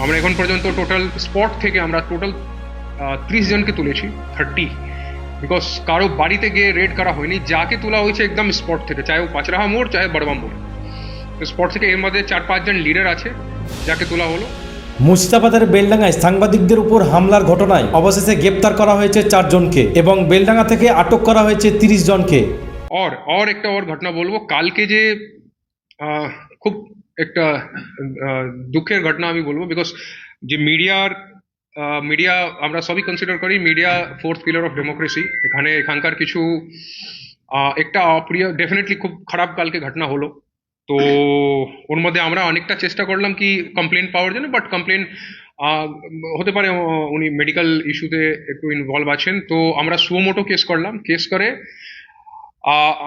আমরা এখন পর্যন্ত টোটাল স্পট থেকে আমরা টোটাল 30 জনকে তুলেছি, 30। বিকজ কারো বাড়িতে গিয়ে রেড করা হয়নি, যাকে তোলা হয়েছে একদম স্পট থেকে, চাहे वो পাঁচরাহা মোড় চাहे বড়বা মোড়। তো স্পট থেকে এর মধ্যে 4-5 জন লিডার আছে যাকে তোলা হলো। মুর্শিদাবাদের বেলডাঙ্গায় সাংবাদিকদের উপর হামলার ঘটনায় অবশেষে গ্রেপ্তার করা হয়েছে 4 জনকে এবং বেলডাঙ্গা থেকে আটক করা হয়েছে 30 জনকে। और একটা ঘটনা বলবো, কালকে যে খুব একটা দুঃখের ঘটনা আমি বলবো, বিকজ যে মিডিয়া আমরা সবই কনসিডার করি media fourth pillar of democracy. এখানকার কিছু একটা অপ্রিয়, ডেফিনেটলি খুব খারাপ কালকে ঘটনা হলো। তো ওর মধ্যে আমরা অনেকটা চেষ্টা করলাম কি কমপ্লেন পাওয়ার জন্য, বাট কমপ্লেন হতে পারে উনি মেডিকেল ইস্যুতে একটু ইনভলভ আছেন। তো আমরা সুমোটো কেস করলাম, কেস করে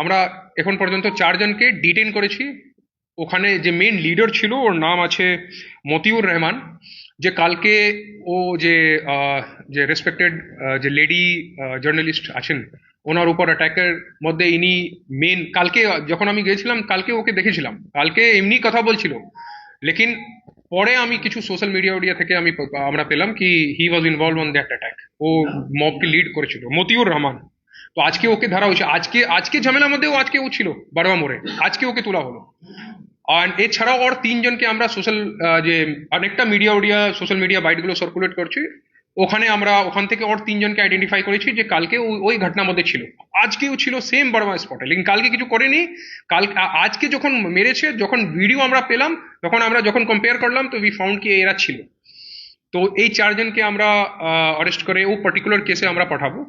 আমরা এখন পর্যন্ত 4 জনকে ডিটেইন করেছি। ওখানে যে মেইন লিডার ছিল ওর নাম আছে মতিউর রহমান, যে কালকে ও যে যে রেসপেক্টেড যে লেডি জার্নালিস্ট আছেন ওনার উপর অ্যাটাকের মধ্যে ইনি মেন। কালকে যখন আমি গিয়েছিলাম কালকে ওকে দেখেছিলাম, কালকে এমনি কথা বলছিল, লেকিন পরে আমি কিছু সোশ্যাল মিডিয়া থেকে আমরা পেলাম কি he was involve on that attack. ও মবকে লিড করেছিল, মতিউর রহমান। তো আজকে ওকে ধরা হয়েছে, আজকে আজকে ঝামেলার মধ্যে ও ছিল বারোয়া মোড়ে, আজকে ওকে তোলা হলো। আর এছাড়াও আর 3 জনকে আমরা যে অনেকটা সোশ্যাল মিডিয়া বাইটগুলো সার্কুলেট করছি, ওখান থেকে আর 3 জনকে আইডেন্টিফাই করেছি যে কালকে ওই ঘটনার মধ্যে ছিল, আজকেও ছিল সেম বড়মা স্পটে, লেকিন কালকে কিছু করেনি। আজকে যখন মেরেছে, যখন ভিডিও আমরা পেলাম, তখন আমরা যখন কম্পেয়ার করলাম তো উই ফাউন্ড কি এরা ছিল। তো এই 4 জনকে আমরা অ্যারেস্ট করে ও পার্টিকুলার কেসে আমরা পাঠাবো,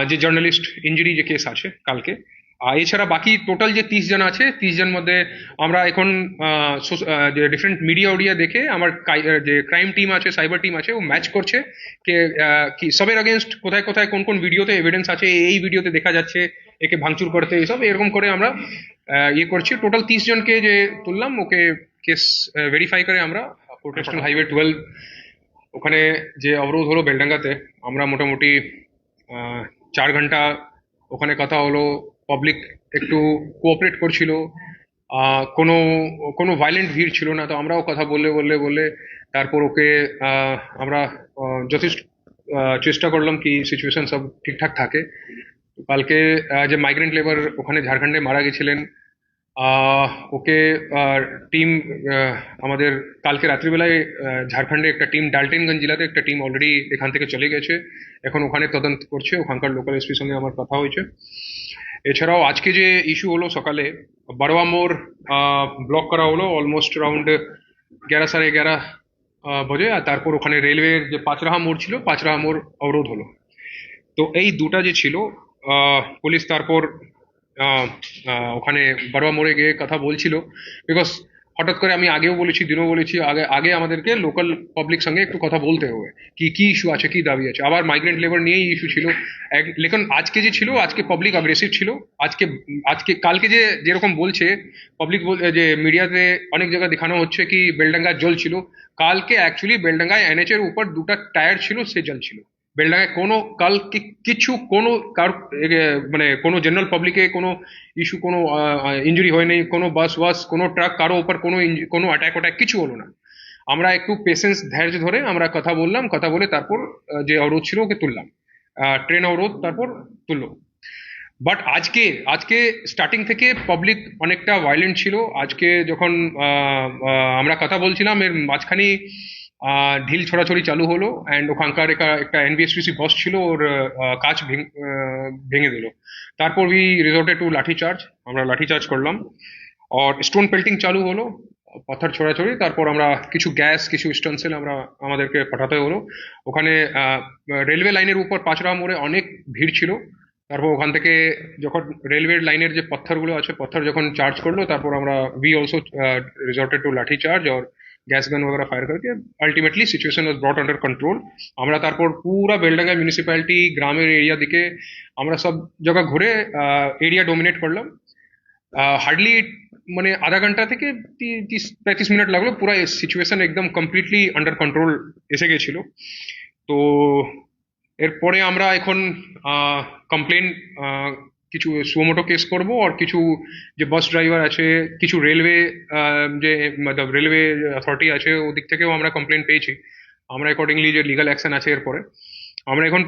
যে জার্নালিস্ট ইঞ্জুরি যে কেস আছে কালকে। এছাড়া বাকি টোটাল যে 30 জন আছে, 30 জন মধ্যে আমরা এখন যে ডিফারেন্ট মিডিয়া দেখে আমার যে ক্রাইম টিম আছে, সাইবার টিম আছে, ও ম্যাচ করছে কি সবের আগেনস্ট কোথায় কোথায় কোন কোন ভিডিওতে এভিডেন্স আছে, এই ভিডিওতে দেখা যাচ্ছে একে ভাঙচুর করতে, এইসব এরকম করে আমরা করছি। টোটাল 30 জনকে যে তুললাম, ওকে কেস ভেরিফাই করে আমরা ন্যাশনাল হাইওয়ে 12 ওখানে যে অবরোধ হলো বেলডাঙ্গাতে, আমরা মোটামুটি 4 ঘন্টা ওখানে কথা হলো। পাবলিক একটু কোঅপারেট করছিল, কোনো কোনো ভায়োলেন্ট ভিড় ছিল না। তো আমরাও কথা বললে বললে বললে তারপর ওকে আমরা যথেষ্ট চেষ্টা করলাম কি সিচুয়েশন সব ঠিকঠাক থাকে। কালকে যে মাইগ্রেন্ট লেবার ওখানে ঝাড়খণ্ডে মারা গেছিলেন, ওকে টিম আমাদের কালকে রাত্রিবেলায় ঝাড়খণ্ডে একটা টিম, ডালটেনগঞ্জ জেলাতে একটা টিম অলরেডি এখান থেকে চলে গেছে, এখন ওখানে তদন্ত করছে। ওখানকার লোকাল এসপির সঙ্গে আমার কথা হয়েছে। এছাড়াও আজকে যে ইস্যু হলো সকালে, বারোয়া মোড় ব্লক করা হলো অলমোস্ট অ্যারাউন্ড 11 সাড়ে 11 বাজে। আর তারপর ওখানে রেলওয়ের যে পাঁচরাহা মোড় ছিল, পাঁচরাহা মোড় অবরোধ হলো। তো এই দুটা যে ছিল, পুলিশ তারপর ওখানে বারোয়া মোড়ে গিয়ে কথা বলছিল, বিকজ হঠাৎ করে আমি আগেও বলেছি, দিনও বলেছি, আগে আগে আমাদেরকে লোকাল পাবলিক সঙ্গে একটু কথা বলতে হবে কি কি ইস্যু আছে, কি দাবি আছে। আবার মাইগ্রেন্ট লেবার নিয়েই ইস্যু ছিল। লেকিন আজকে যে ছিল, আজকে পাবলিক অ্যাগ্রেসিভ ছিল। আজকে আজকে কালকে যে যেরকম বলছে পাবলিক, যে মিডিয়াতে অনেক জায়গায় দেখানো হচ্ছে কি বেলডাঙ্গায় জল ছিল, কালকে অ্যাকচুয়ালি বেলডাঙ্গায় এনএচ এর উপর দুটা টায়ার ছিল, সে জল ছিল। বেলডাঙ্গায় কোনো কিছু কোনো মানে কোনো জেনারেল পাবলিকে কোনো ইস্যু, কোনো ইঞ্জুরি হয়নি, কোনো বাস কোনো ট্রাক কারো উপর কোনো অ্যাটাক কিছু হলো না। আমরা একটু পেশেন্স ধৈর্য ধরে আমরা কথা বললাম, কথা বলে তারপর যে অবরোধ ছিল ওকে তুললাম, ট্রেন অবরোধ তারপর তুললো। বাট আজকে আজকে স্টার্টিং থেকে পাবলিক অনেকটা ভায়োলেন্ট ছিল। আজকে যখন আমরা কথা বলছিলাম এর মাঝখানে ঢিল ছড়াছড়ি চালু হলো, অ্যান্ড ওখানকার একটা এনবিএসটিসি বস ছিল, ওর কাঁচ ভেঙে দিল। তারপর উই রিসর্টেড টু লাঠি চার্জ, আমরা লাঠি চার্জ করলাম, আর স্টোন পেল্টিং চালু হলো, পাথর ছড়াছড়ি। তারপর আমরা কিছু গ্যাস, কিছু স্টেনসিল আমাদেরকে পাঠাতে হলো। ওখানে রেলওয়ে লাইনের উপর পাঁচরাহা মোড়ে অনেক ভিড় ছিল। তারপর ওখান থেকে যখন রেলওয়ে লাইনের যে পাথরগুলো আছে, পাথর যখন চার্জ করলো, তারপর আমরা উই অলসো রিসর্টেড টু লাঠি চার্জ और गैस गन वगैरह फायर करके ultimately situation was brought under control. আমরা তারপর পুরা বেলডাঙ্গা মিউনিসিপ্যালিটি, গ্রামের এরিয়া দিকে আমরা সব জায়গা ঘুরে এরিয়া ডোমিনেট করলাম। হার্ডলি মানে আধা ঘন্টা থেকে 30-35 মিনিট লাগলো, পুরো সিচুয়েশন একদম কমপ্লিটলি আন্ডার কন্ট্রোল এসে গেছিল। তো এরপরে আমরা এখন কমপ্লেন কিছু সুমোটো কেস করব, আর কিছু যে বাস ড্রাইভার আছে, কিছু রেলওয়ে যে মতলব রেলওয়ে অথরিটি আছে ওদিক থেকেও আমরা কমপ্লেন পেয়েছি। আমরা অ্যাকর্ডিংলি যে লিগাল অ্যাকশন আছে এরপরে আমরা এখন